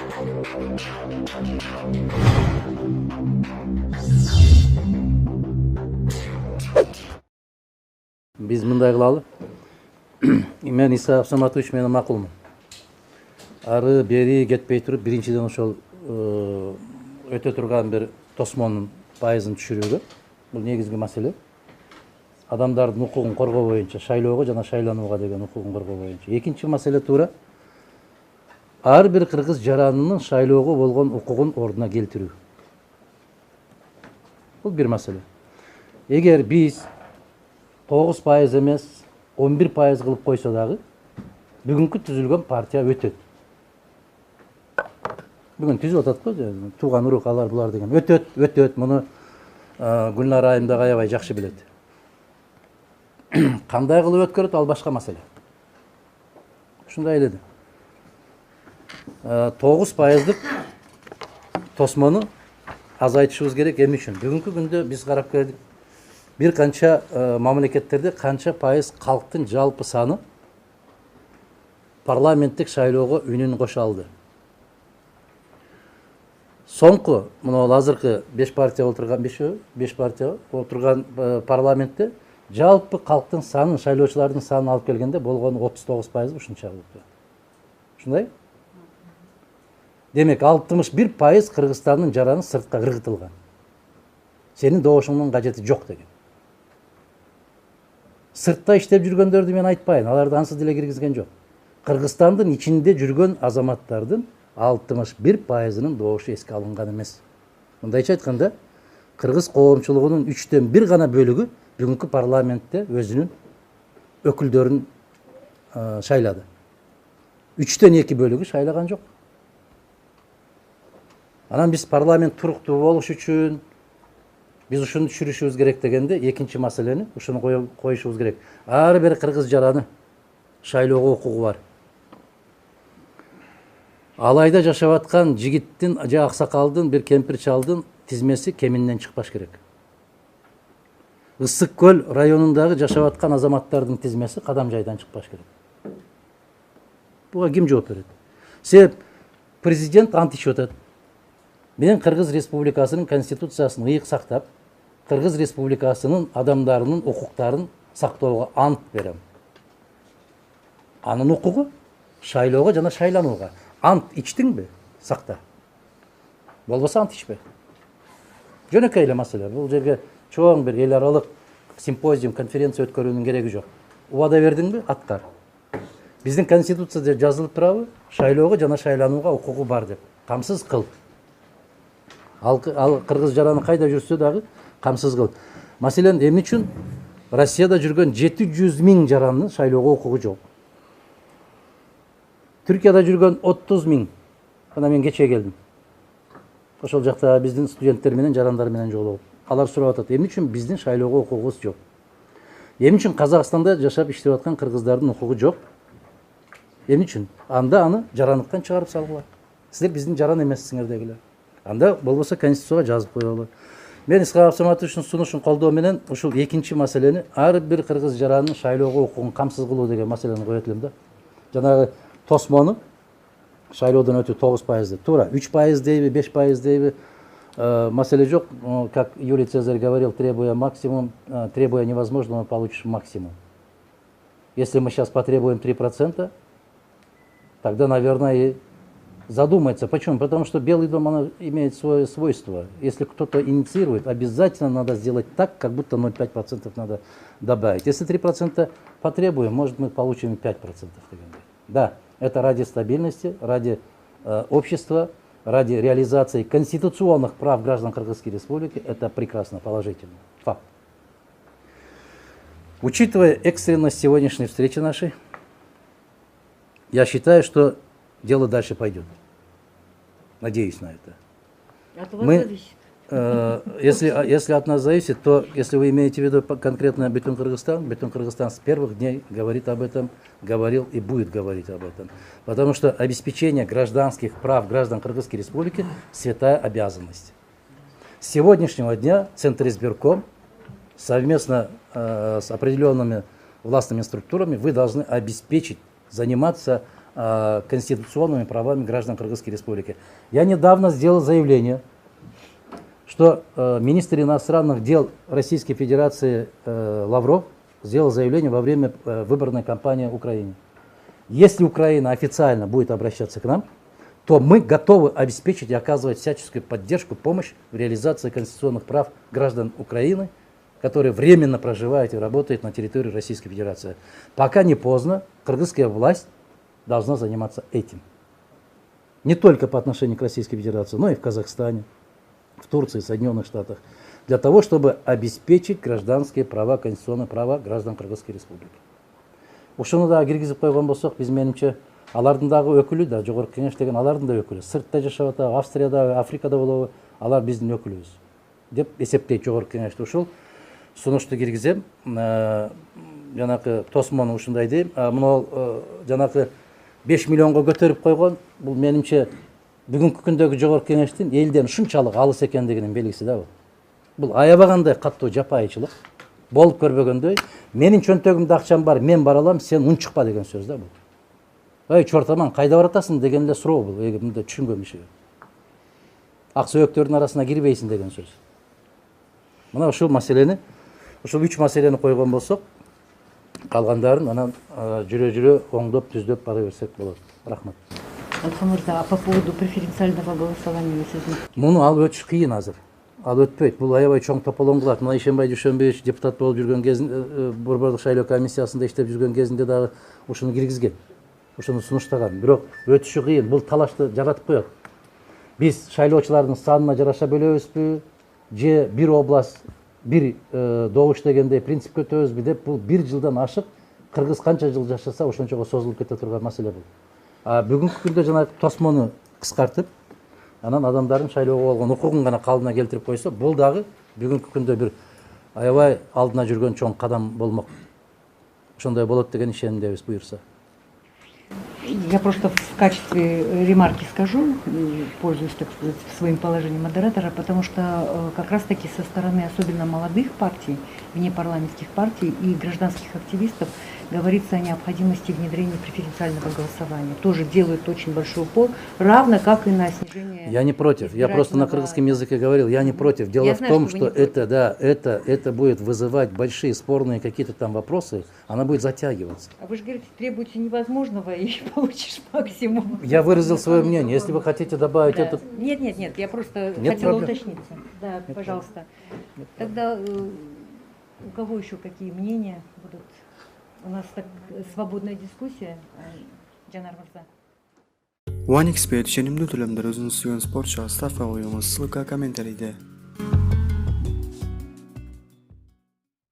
Biz мындай кылалы. Мен Иса Абсаматович менен макулмун. Ары бери кетпей туруп, биринчиден ошол өтө турган бир тосмонун пайызын түшүрүүгө. Бул негизги маселе. Адамдардын укугун коргоо боюнча, шайлоого жана шайланууга деген укугун коргоо боюнча. Экинчи маселе туура ар бир кыргыз жаранынын шайлоого болгон укугун ордуна келтирүү. Бул бир маселе. Эгер биз 9% эмес 11% кылып койсо дагы бүгүнкү түзүлгөн партия өтөт. Бүгүн түзүп атат го, тууган урук алар булар деген. Өтөт. Муну Гүлнара айым да аябай жакшы билет. Кандай кылып өткөрөт, ал башка маселе. Ушундай эле. 9%дык тосмону азайтышыбыз керек. Эмне үчүн? Бүгүнкү күндө биз карап көрдүк. Bir kança mamleketlerde kança пайыз халктын жалпы саны парламенттик шайлоого үнүн кошо алды. Соңку мына азыркы 5 партия отурган 5 партия отурган парламентте жалпы халктын санын, шайлоочулардын санын алып келгенде болгон 39% ушунча болупту. Ушундай? Демек 61% Кыргызстандын жараны сыртка ыргытылган. Сенин добушуңдун кажети жок деген. Сыртта иштеп жүргөндөрдү мен айтпайын, аларды ансыз деле киргизген жок. Кыргызстандын ичинде жүргөн азаматтардын 61%-нын добушу эске алынган эмес. Мындайча айтканда, кыргыз коомчулугунун 3/1 гана бөлүгү бүгүнкү парламентте өзүнүн өкүлдөрүн шайлады. 3/2 бөлүгү шайлаган жок. Анан биз парламент туруктуу болуш үчүн biz ушуну түшүрүшүбүз керек дегенде, экинчи маселени ушуну коюшубуз керек. Ар бир кыргыз жараны шайлоого укугу бар. Алайда жашап аткан жигиттин же аксакалдын, бир кемпир чалдын тизмеси кеминден чыкпаш керек. Ысык көл районундагы жашап аткан азаматтардын тизмеси кадам жайдан чыкпаш керек. Буга ким жооп берет? Себеп президент ант ичип атат. Мен Кыргыз Республикасынын конституциясын ыйык сактап, Кыргыз Республикасынын адамдарынын укуктарын сактоого ант берем. Анын укугу шайлоого жана шайланууга. Ант ичтиңби? Сакта. Болбосо ант ичпе. Жөнөкөй эле маселе. Бул жерге чоң бир эл аралык симпозиум, конференция өткөрүүнүн кереги жок. Убада бердиңби? Аткар. Биздин конституцияда жазылып турабы? Шайлоого жана шайланууга укугу бар деп. Камсыз кыл. Ал кыргыз жараны кайда жүрсө дагы камсыз кыл. Маселен, эмне үчүн Россияда жүргөн 700 000 жаранын шайлоого укугу жок? Түркияда жүргөн 30 000. Ана мен кече келдим. Ошол жакта биздин студенттер менен, жарандар менен жолугуп. Алар сурап атат, эмне үчүн биздин шайлоого укугубуз жок? Эмне үчүн Казакстанда жашап иштеп аткан кыргыздардын укугу жок? Эмне үчүн? Анда аны жарандыктан чыгарып салгыла. Силер биздин жаран эмессиңер дегиле. Анда болбосо конституцияга жазып коелу. Мен Иса Абсаматовичтин сунушун колдоо менен ушул экинчи маселени, ар бир кыргыз жаранын шайлоого укугун камсыз кылуу деген маселени коет элем да. Жанагы тосмону шайлоодон өтүү 9% туура 3% дейби, 5% дейби, маселе жок. Как Юлий Цезарь говорил, требуя максимум, требуя невозможного, получишь максимум. Если мы сейчас потребуем 3%, тогда, наверное, и задумается. Почему? Потому что Белый дом она имеет свое свойство. Если кто-то инициирует, обязательно надо сделать так, как будто 0,5% надо добавить. Если 3% потребуем, может мы получим 5%. Да, это ради стабильности, ради общества, ради реализации конституционных прав граждан Кыргызской Республики. Это прекрасно, положительно. Факт. Учитывая экстренность сегодняшней встречи нашей, я считаю, что дело дальше пойдет. Надеюсь на это. От вас зависит. Если от нас зависит, то если вы имеете в виду конкретно Бетон Кыргызстан с первых дней говорит об этом, говорил и будет говорить об этом. Потому что обеспечение гражданских прав граждан Кыргызской Республики – святая обязанность. С сегодняшнего дня Центр избирком совместно с определенными властными структурами вы должны обеспечить, заниматься конституционными правами граждан Кыргызской Республики. Я недавно сделал заявление, что министр иностранных дел Российской Федерации Лавров сделал заявление во время выборной кампании в Украине. Если Украина официально будет обращаться к нам, то мы готовы обеспечить и оказывать всяческую поддержку, помощь в реализации конституционных прав граждан Украины, которые временно проживают и работают на территории Российской Федерации. Пока не поздно, кыргызская власть должна заниматься этим. Не только по отношению к Российской Федерации, но и в Казахстане, в Турции, Соединенных Штатах, для того, чтобы обеспечить гражданские права, конституционные права граждан Кыргызской Республики. Ушуну да киргизип койгон болсок, биз менимче алардын дагы өкүлү да, жогорку кеңеш деген алардын да өкүлү. Сыртта жашап атабы, Австрияда, Африкада болобу, алар биздин өкүлүбүз деп эсептейт жогорку кеңеште. Ушул сунушту киргизем. Жанакы тосмону ушундай дейм. Мына жанакы 5 миллионго көтөрүп койгон, бул менимче бүгүнкү күндөгү жогорку кеңештин элден ушунчалык алыс экендигинин белгиси да бул. Бул аябагандай каттуу жапайычылык. Болуп көрбөгөндөй, менин чөнтөгүмдө акчам бар, мен бара алам, сен унчукпа деген сөз да бул. Ой, чортаман, кайда баратасың деген эле суроо бул. Мындай түшүнгөн иши. Ак сөйөктөрдүн арасына кирбейсиң деген сөз. Мына ушул маселени, ушул 3 маселени койгон болсок, калгандарын анан жүрө-жүрө оңдоп, түздөп бара берсек болот. Рахмат. Алхан Мырза, а по поводу преференциального голосования сиздин? Муну ал өтүш кыйын азыр. Ал өтпөйт. Бул аябай чоң тополоң кылат. Мына Ишенбай Дүйшөнбаевич депутат болуп жүргөн кезинде, Борбордук шайлоо комиссиясында иштеп жүргөн кезинде дагы ушуну киргизген. Ушуну сунуштаган. Бирок өтүшү кыйын. Бул талашты жаратып коет. Биз шайлоочулардын санына жараша бөлөбүзбү? Же бир область, бир добуш дегендей принцип көтөбүзбү деп, бул 1 жылдан ашык кыргыз канча жыл жашаса ошончого созулуп кете турган маселе бул. Бүгүнкү күндө жана тосмону кыскартып, анан адамдардын шайлоого болгон укугун гана калыбына келтирип койсо, бул дагы бүгүнкү күндө бир аябай алдына жүргөн чоң кадам болмок. Ошондой болот деген ишенимдебиз, буюрса. Я просто в качестве ремарки скажу, пользуясь, так сказать, своим положением модератора, потому что как раз-таки со стороны особенно молодых партий, внепарламентских партий и гражданских активистов говорится о необходимости внедрения преференциального голосования. Тоже делают очень большой упор, равно как и на снижение... Я не против. Я просто на кыргызском языке говорил. Я не против. Дело в том, что это будет вызывать большие спорные какие-то там вопросы. Она будет затягиваться. А вы же говорите, требуете невозможного и получишь максимум. Я выразил свое мнение. Если вы хотите добавить да. это... Нет, я просто Нет хотела проблем. уточниться. Да, Нет пожалуйста. Нет Тогда у кого еще какие мнения будут? У нас так свободная дискуссия. Жанар Мырза. OneXBet ишенимдүү төлөмдөр өзүңүз сүйгөн спортчуга ставка коюңуз. Ссылка комментарийде.